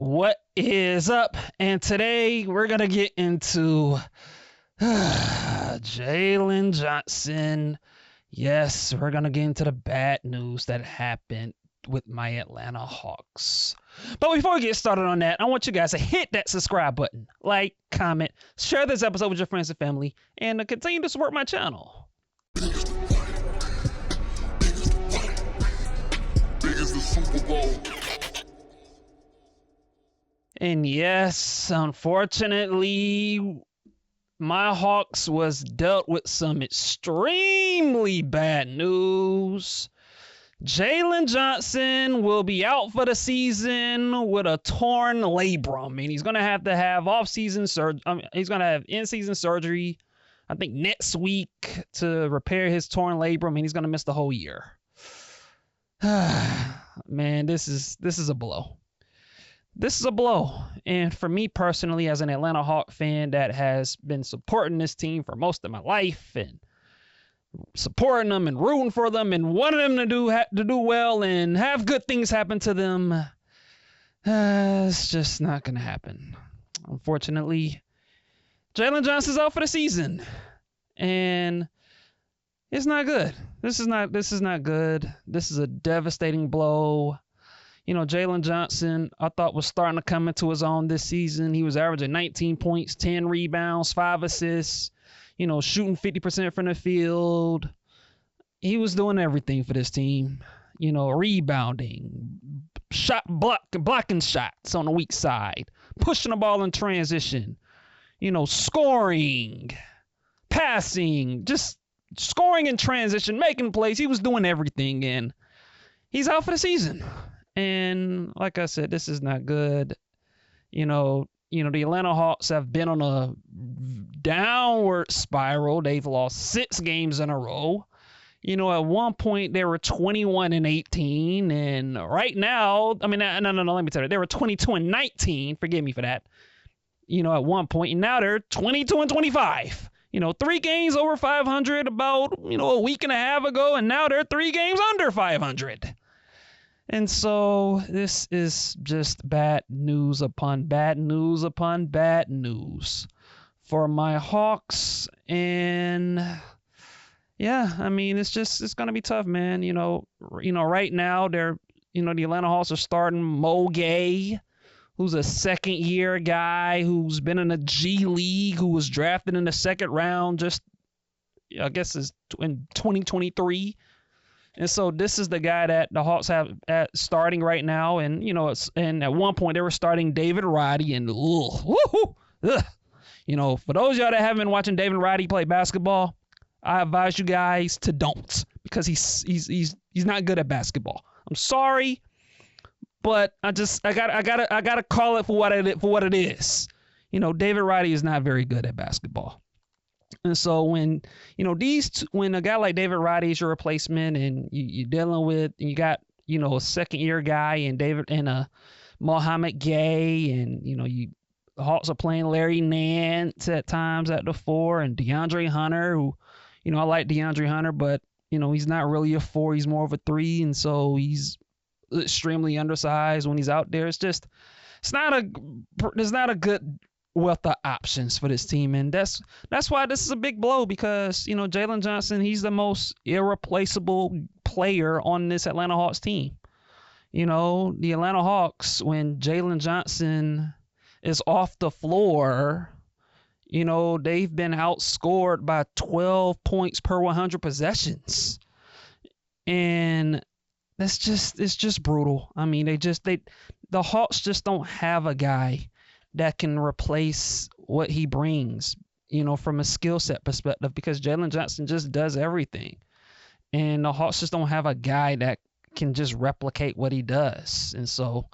What is up? And today we're going to get into Jalen Johnson. Yes, we're going to get into the bad news that happened with my Atlanta Hawks. But before we get started on that, I want you guys to hit that subscribe button, like, comment, share this episode with your friends and family, and continue to support my channel. Biggest the Super Bowl. And yes, unfortunately, my Hawks was dealt with some extremely bad news. Jalen Johnson will be out for the season with a torn labrum, and he's going to have off-season surgery. He's going to have in-season surgery, I think, next week to repair his torn labrum, and he's going to miss the whole year. Man, this is a blow. This is a blow. And for me personally, as an Atlanta Hawk fan that has been supporting this team for most of my life and supporting them and rooting for them and wanting them to do well and have good things happen to them, it's just not going to happen. Unfortunately, Jalen Johnson's out for the season, and it's not good. This is not good. This is a devastating blow. You know, Jalen Johnson, I thought, was starting to come into his own this season. He was averaging 19 points, 10 rebounds, 5 assists, you know, shooting 50% from the field. He was doing everything for this team, you know, rebounding, blocking shots on the weak side, pushing the ball in transition, you know, scoring, passing, just scoring in transition, making plays. He was doing everything, and he's out for the season. And like I said, this is not good. You know, the Atlanta Hawks have been on a downward spiral. They've lost 6 games in a row. You know, at one point they were 21-18, and right now, I mean, no, let me tell you, they were 22-19. Forgive me for that. You know, at one point, and now they're 22-25. You know, 3 games over 500 about, a week and a half ago, and now they're 3 games under 500. And so this is just bad news upon bad news upon bad news for my Hawks. And yeah, I mean, it's going to be tough, man. You know, right now the Atlanta Hawks are starting Mo Gay, who's a second-year guy who's been in the G League, who was drafted in the second round just, I guess, is in 2023. And so this is the guy that the Hawks have starting right now. And, and at one point they were starting David Roddy, and for those of y'all that haven't been watching David Roddy play basketball, I advise you guys to don't, because he's not good at basketball. I'm sorry, but I gotta call it for what it is. David Roddy is not very good at baskall. And so when a guy like David Roddy is your replacement, and you're dealing with, and you got a second-year guy and Mohamed Gay, and the Hawks are playing Larry Nance at times at the 4, and DeAndre Hunter, who I like DeAndre Hunter, but he's not really a 4, he's more of a 3, and so he's extremely undersized when he's out there. There's not a good wealth of options for this team, and that's why this is a big blow, because Jalen Johnson, he's the most irreplaceable player on this Atlanta Hawks team. The Atlanta Hawks, when Jalen Johnson is off the floor, they've been outscored by 12 points per 100 possessions, and it's just brutal. I mean, the Hawks just don't have a guy that can replace what he brings, from a skill set perspective, because Jalen Johnson just does everything. And the Hawks just don't have a guy that can just replicate what he does. And so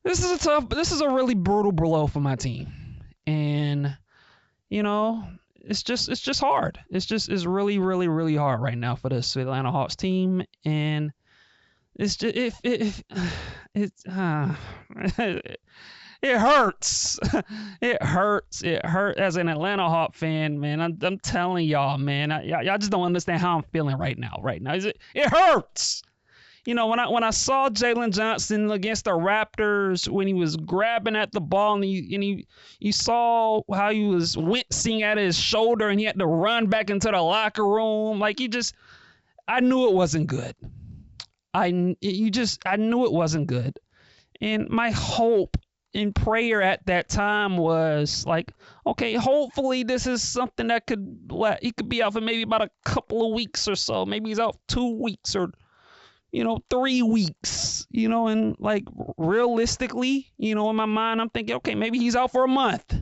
this is a really brutal blow for my team. And, it's just hard. It's really, really, really hard right now for this Atlanta Hawks team. And it's just, it hurts. It hurts. It hurt as an Atlanta Hawk fan, man. I'm telling y'all, man. Y'all just don't understand how I'm feeling right now. It hurts. when I saw Jalen Johnson against the Raptors, when he was grabbing at the ball and you saw how he was wincing at his shoulder and he had to run back into the locker room. Like I knew it wasn't good. I knew it wasn't good. And my hope and prayer at that time was like, okay, hopefully this is something that he could be out for maybe about a couple of weeks or so. Maybe he's out 2 weeks or 3 weeks, and like realistically, in my mind, I'm thinking, okay, maybe he's out for a month.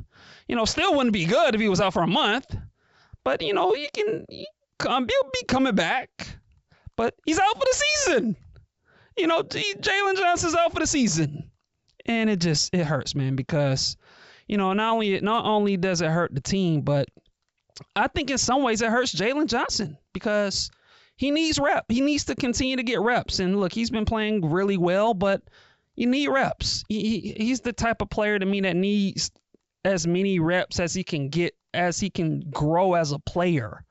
Still wouldn't be good if he was out for a month, but he'll be coming back. But he's out for the season. Jalen Johnson's out for the season. And it hurts, man, because, not only does it hurt the team, but I think in some ways it hurts Jalen Johnson because he needs reps. He needs to continue to get reps. And look, he's been playing really well, but you need reps. He's the type of player to me that needs as many reps as he can get, as he can grow as a player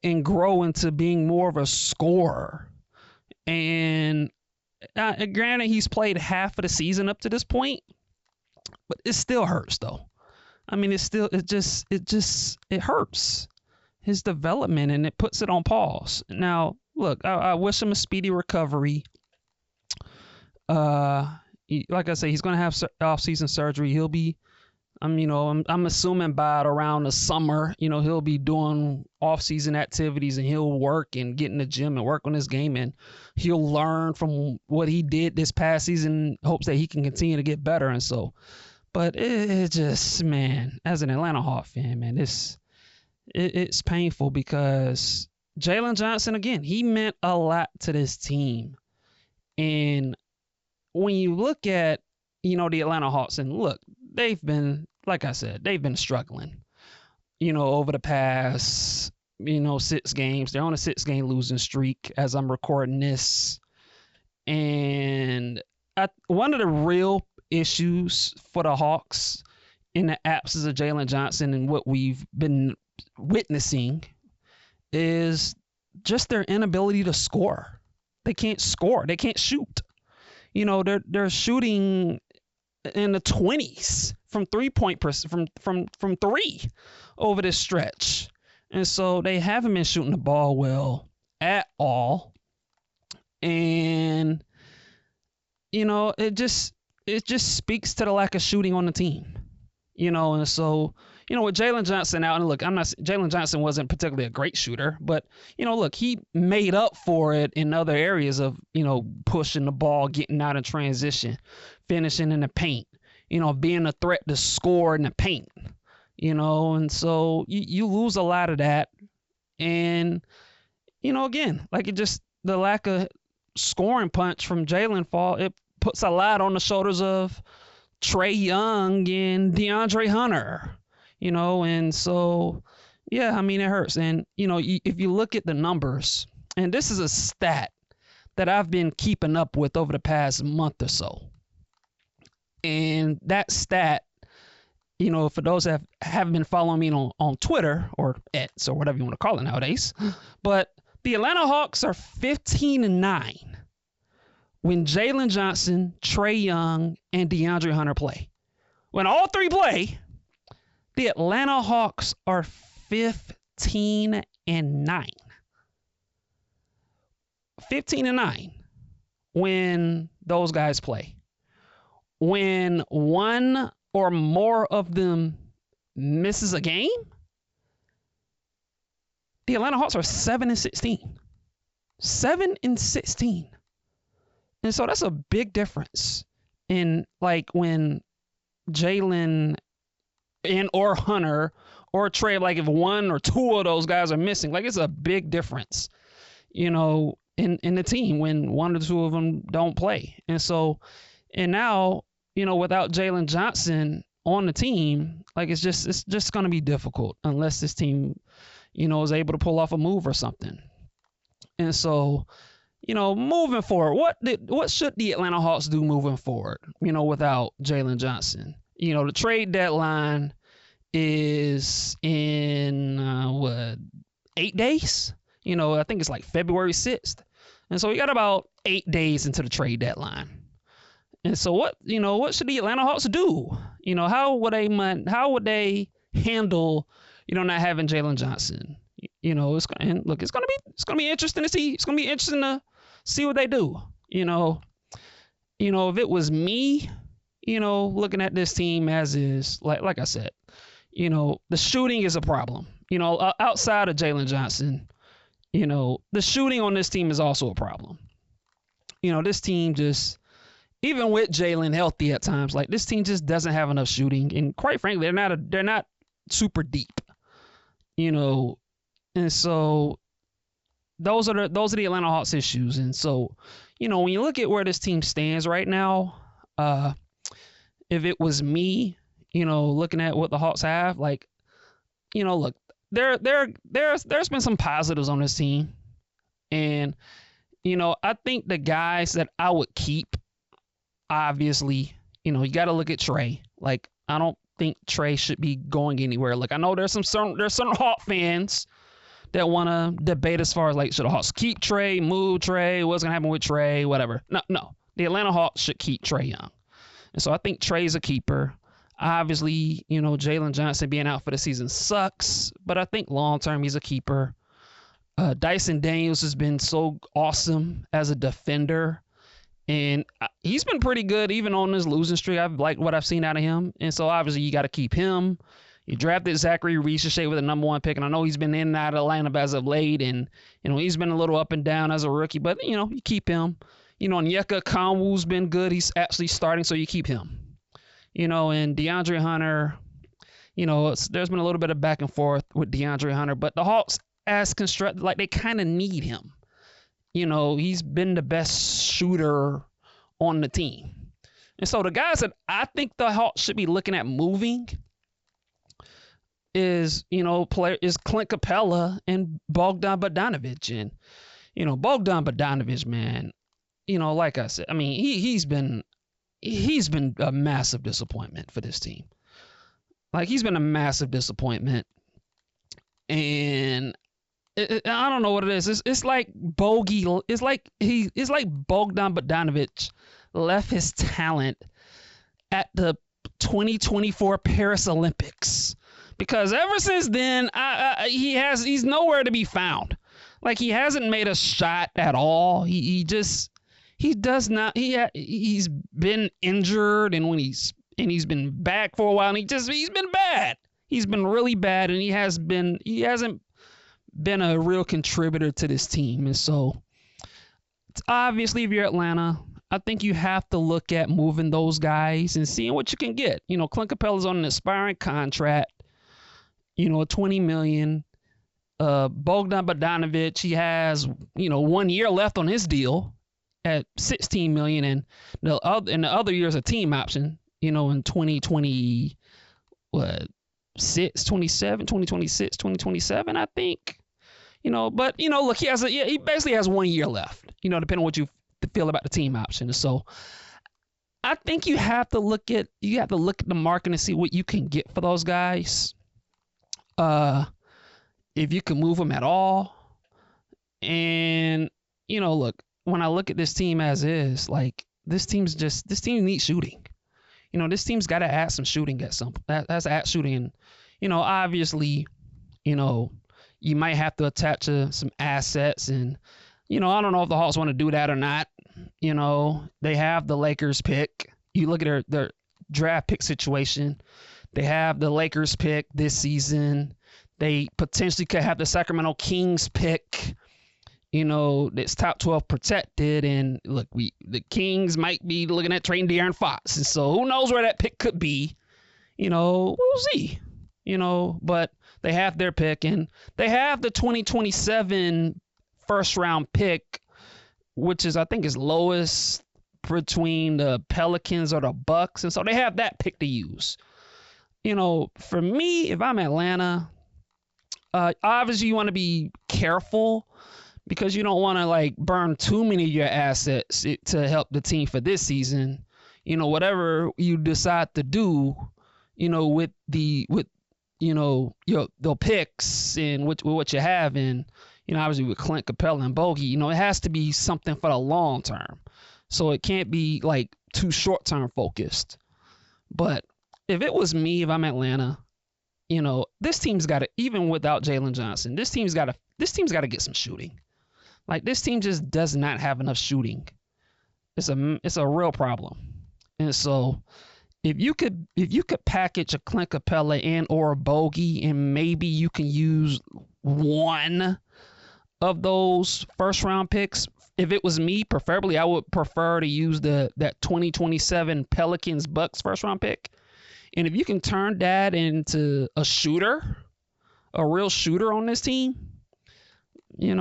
and grow into being more of a scorer. And granted, he's played half of the season up to this point, but it still hurts though. I mean, it hurts his development and it puts it on pause. Now, look, I wish him a speedy recovery. Like I say, he's going to have off-season surgery. He'll be, I'm assuming by around the summer, he'll be doing off-season activities and he'll work and get in the gym and work on his game and he'll learn from what he did this past season, hopes that he can continue to get better. And so, but it just, man, as an Atlanta Hawk fan, man, it's painful because Jalen Johnson, again, he meant a lot to this team. And when you look at, the Atlanta Hawks, and look, they've been, like I said, they've been struggling, over the past, 6 games. They're on a 6-game losing streak as I'm recording this. And one of the real issues for the Hawks in the absence of Jalen Johnson and what we've been witnessing is just their inability to score. They can't score. They can't shoot. They're shooting in the 20s from 3-point from 3 over this stretch. And so they haven't been shooting the ball well at all. And it just speaks to the lack of shooting on the team. And so with Jalen Johnson out, and look, Jalen Johnson wasn't particularly a great shooter, but look, he made up for it in other areas of pushing the ball, getting out in transition, finishing in the paint, being a threat to score in the paint, and so you lose a lot of that. And again, like the lack of scoring punch from Jalen it puts a lot on the shoulders of Trae Young and DeAndre Hunter, and so, yeah, I mean, it hurts. And, if you look at the numbers, and this is a stat that I've been keeping up with over the past month or so. And that stat, for those that haven't been following me on Twitter or X or whatever you want to call it nowadays, but the Atlanta Hawks are 15-9 when Jalen Johnson, Trae Young, and DeAndre Hunter play. When all three play, the Atlanta Hawks are 15-9. 15-9 when those guys play. When one or more of them misses a game, the Atlanta Hawks are 7-16. 7-16. And so that's a big difference in like when Jalen or Hunter or Trae, like if one or two of those guys are missing, like it's a big difference, in the team when one or two of them don't play. And so, and now, without Jalen Johnson on the team, like it's just going to be difficult unless this team, is able to pull off a move or something. And so, moving forward, what should the Atlanta Hawks do moving forward, without Jalen Johnson? The trade deadline is in 8 days. I think it's like February 6th. And so we got about 8 days into the trade deadline. And so what should the Atlanta Hawks do? How would they handle, not having Jalen Johnson? It's going to be interesting to see. It's going to be interesting to see what they do. If it was me, looking at this team as is, like I said, the shooting is a problem. Outside of Jalen Johnson, the shooting on this team is also a problem. This team just, even with Jalen healthy at times, like this team just doesn't have enough shooting, and quite frankly, they're not super deep. And so those are the Atlanta Hawks issues. And so, when you look at where this team stands right now, if it was me, looking at what the Hawks have, like, look, there's been some positives on this team. And, I think the guys that I would keep, obviously, you got to look at Trey. Like, I don't think Trey should be going anywhere. Like, I know there's some Hawk fans that want to debate as far as, like, should the Hawks keep Trey, move Trey, what's going to happen with Trey, whatever. No. The Atlanta Hawks should keep Trey Young. And so I think Trey's a keeper. Obviously, Jalen Johnson being out for the season sucks, but I think long-term he's a keeper. Dyson Daniels has been so awesome as a defender, and he's been pretty good even on this losing streak. I've liked what I've seen out of him, and so obviously you got to keep him. You drafted Zachary Ricochet with a number 1 pick, and I know he's been in and out of the lineup as of late, and he's been a little up and down as a rookie, but you keep him. Onyeka Okongwu's been good. He's actually starting, so you keep him. And DeAndre Hunter, there's been a little bit of back and forth with DeAndre Hunter, but the Hawks, as constructed, like, they kind of need him. He's been the best shooter on the team. And so the guys that I think the Hawks should be looking at moving is Clint Capella and Bogdan Bogdanovic. And, Bogdan Bogdanovic, man, like I said, I mean, he's been a massive disappointment for this team. Like, he's been a massive disappointment. And I don't know what it is. It's like Bogdan Bogdanovic left his talent at the 2024 Paris Olympics, because ever since then, he's nowhere to be found. Like, he hasn't made a shot at all. He does not. He's been injured, and he's been back for a while, and he's been bad. He's been really bad, and he hasn't been a real contributor to this team. And so, obviously, if you're Atlanta, I think you have to look at moving those guys and seeing what you can get. Clint Capella's on an expiring contract, $20 million. Bogdan Bogdanovic, he has, 1 year left on his deal at $16 million, and the other year's a team option, in 2026, 2027, I think. But look, he basically has 1 year left, depending on what you feel about the team option. So I think you have to look at the market and see what you can get for those guys. If you can move them at all. And look, when I look at this team as is, like, this team needs shooting. This team's got to add some shooting has to add shooting. And, obviously, you might have to attach to some assets. And, I don't know if the Hawks want to do that or not. They have the Lakers pick. You look at their draft pick situation. They have the Lakers pick this season. They potentially could have the Sacramento Kings pick. That's top 12 protected. And look, the Kings might be looking at trading De'Aaron Fox. And so who knows where that pick could be? We'll see. But they have their pick, and they have the 2027 first round pick, which I think is lowest between the Pelicans or the Bucks. And so they have that pick to use. For me, if I'm Atlanta, obviously you want to be careful, because you don't want to, like, burn too many of your assets to help the team for this season. Whatever you decide to do, with the picks and what you have, and Obviously with Clint Capella and Bogey, it has to be something for the long term. So it can't be like too short term focused. But if it was me, if I'm Atlanta, this team's got to, even without Jalen Johnson, this team's got to get some shooting. Like, this team just does not have enough shooting. It's a real problem. And so if you could package a Clint Capella and or a Bogey, and maybe you can use one of those first round picks. If it was me, preferably I would prefer to use that 2027 Pelicans Bucks first round pick. And if you can turn that into a shooter, a real shooter on this team, it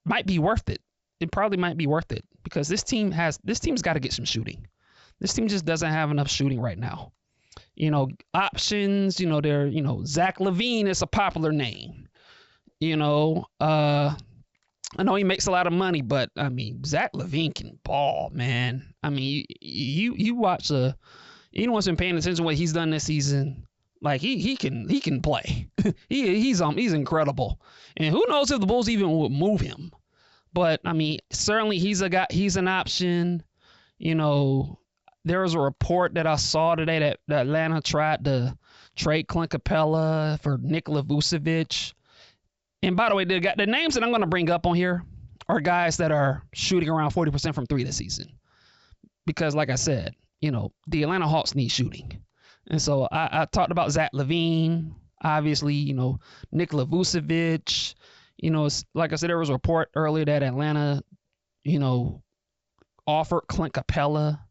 might be worth it. It probably might be worth it, because this team's got to get some shooting. This team just doesn't have enough shooting right now. Options, they're, Zach LaVine is a popular name. I know he makes a lot of money, but I mean, Zach LaVine can ball, man. I mean, you watch anyone's been paying attention to what he's done this season. Like, he can play. he's incredible. And who knows if the Bulls even would move him. But I mean, certainly he's an option. There was a report that I saw today that Atlanta tried to trade Clint Capella for Nikola Vucevic. And by the way, the names that I'm going to bring up on here are guys that are shooting around 40% from three this season. Because like I said, the Atlanta Hawks need shooting. And so I talked about Zach LaVine, obviously, Nikola Vucevic. Like I said, there was a report earlier that Atlanta, offered Clint Capella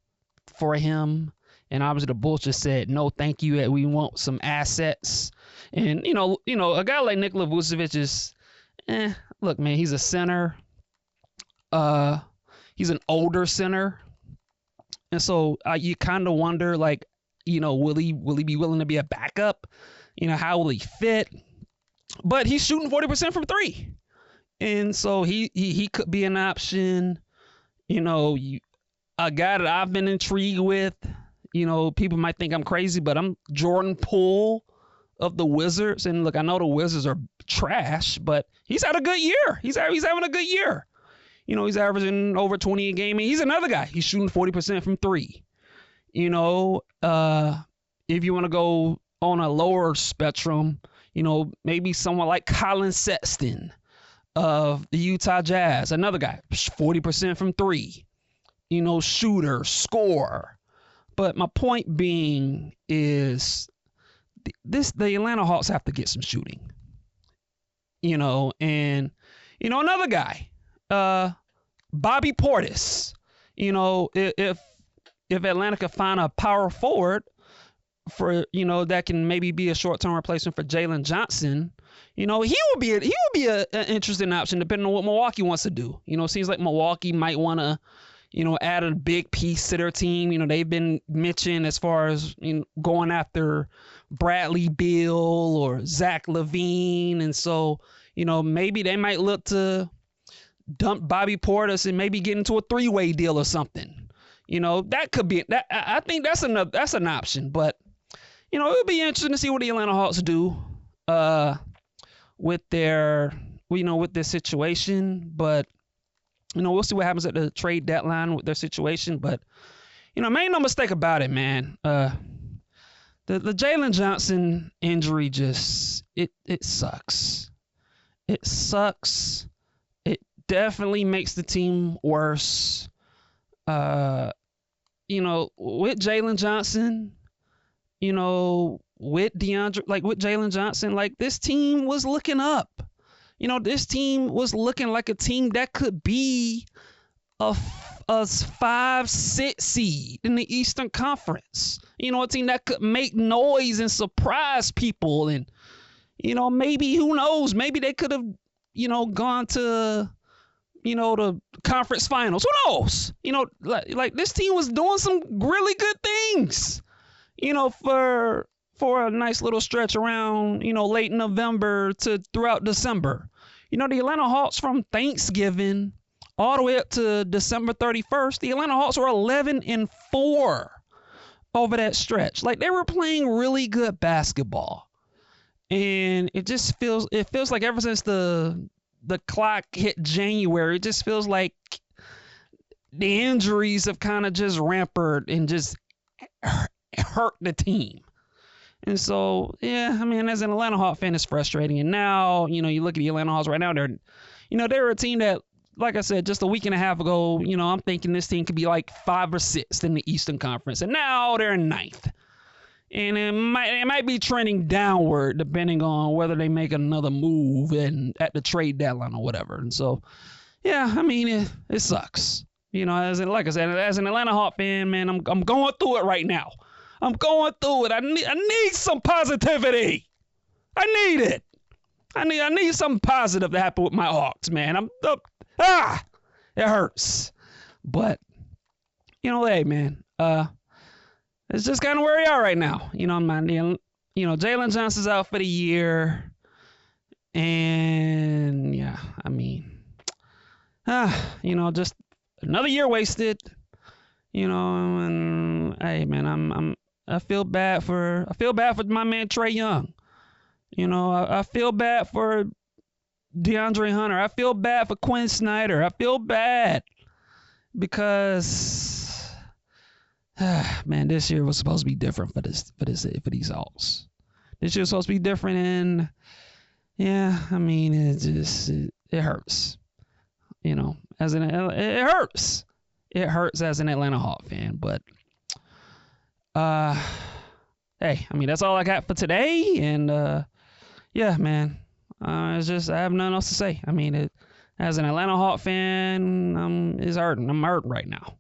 for him. And obviously the Bulls just said, no, thank you. We want some assets. And, a guy like Nikola Vucevic is, look, man, he's a center. He's an older center. And so you kind of wonder, like, will he be willing to be a backup? How will he fit? But he's shooting 40% from three. And so he could be an option. A guy that I've been intrigued with, people might think I'm crazy, but I'm Jordan Poole of the Wizards. And look, I know the Wizards are trash, but he's had a good year. He's having a good year. He's averaging over 20 a game. And he's another guy. He's shooting 40% from three. If you want to go on a lower spectrum, maybe someone like Colin Sexton of the Utah Jazz, another guy, 40% from three, shooter, scorer. But my point being is the Atlanta Hawks have to get some shooting, and, another guy, Bobby Portis, if Atlanta could find a power forward for, that can maybe be a short-term replacement for Jalen Johnson, he would be an interesting option depending on what Milwaukee wants to do. It seems like Milwaukee might want to, add a big piece to their team. They've been mentioned as far as going after Bradley Beal or Zach LaVine. And so, maybe they might look to dump Bobby Portis and maybe get into a three-way deal or something. That could be that. I think that's an option. But, it would be interesting to see what the Atlanta Hawks do with their situation. But, we'll see what happens at the trade deadline with their situation. But, make no mistake about it, man. The Jalen Johnson injury just, it sucks. It sucks. It definitely makes the team worse. With Jalen Johnson, with DeAndre, with Jalen Johnson, this team was looking up. This team was looking like a team that could be a 5-6 seed in the Eastern Conference. A team that could make noise and surprise people. And, maybe, who knows, maybe they could have, gone to, the conference finals. Who knows? This team was doing some really good things, for a nice little stretch around, late November to throughout December. The Atlanta Hawks from Thanksgiving all the way up to December 31st, the Atlanta Hawks were 11-4 over that stretch. They were playing really good basketball. And it feels like ever since the clock hit January, it just feels like the injuries have kind of just rampant and just hurt the team. And so, yeah, I mean, as an Atlanta Hawks fan, it's frustrating. And now, you look at the Atlanta Hawks right now, they're a team that, like I said, just a week and a half ago, I'm thinking this team could be like 5th or 6th in the Eastern Conference. And now they're in 9th. And it might be trending downward depending on whether they make another move at the trade deadline or whatever. And so, yeah, I mean, it sucks. Like I said, as an Atlanta Hawks fan, man, I'm going through it right now. I'm going through it. I need some positivity. I need it. I need something positive to happen with my Hawks, man. It hurts. But, hey, man, it's just kind of where we are right now. Jalen Johnson's out for the year. And, yeah, I mean, just another year wasted. And hey, man, I feel bad for my man Trae Young. I feel bad for DeAndre Hunter. I feel bad for Quinn Snyder. I feel bad because man, this year was supposed to be different for these Hawks. This year was supposed to be different, and yeah, I mean, it hurts. It hurts. It hurts as an Atlanta Hawks fan, but hey, I mean, that's all I got for today, and yeah, man, it's just I have nothing else to say. I mean, as an Atlanta Hawks fan, it's hurting. I'm hurting right now.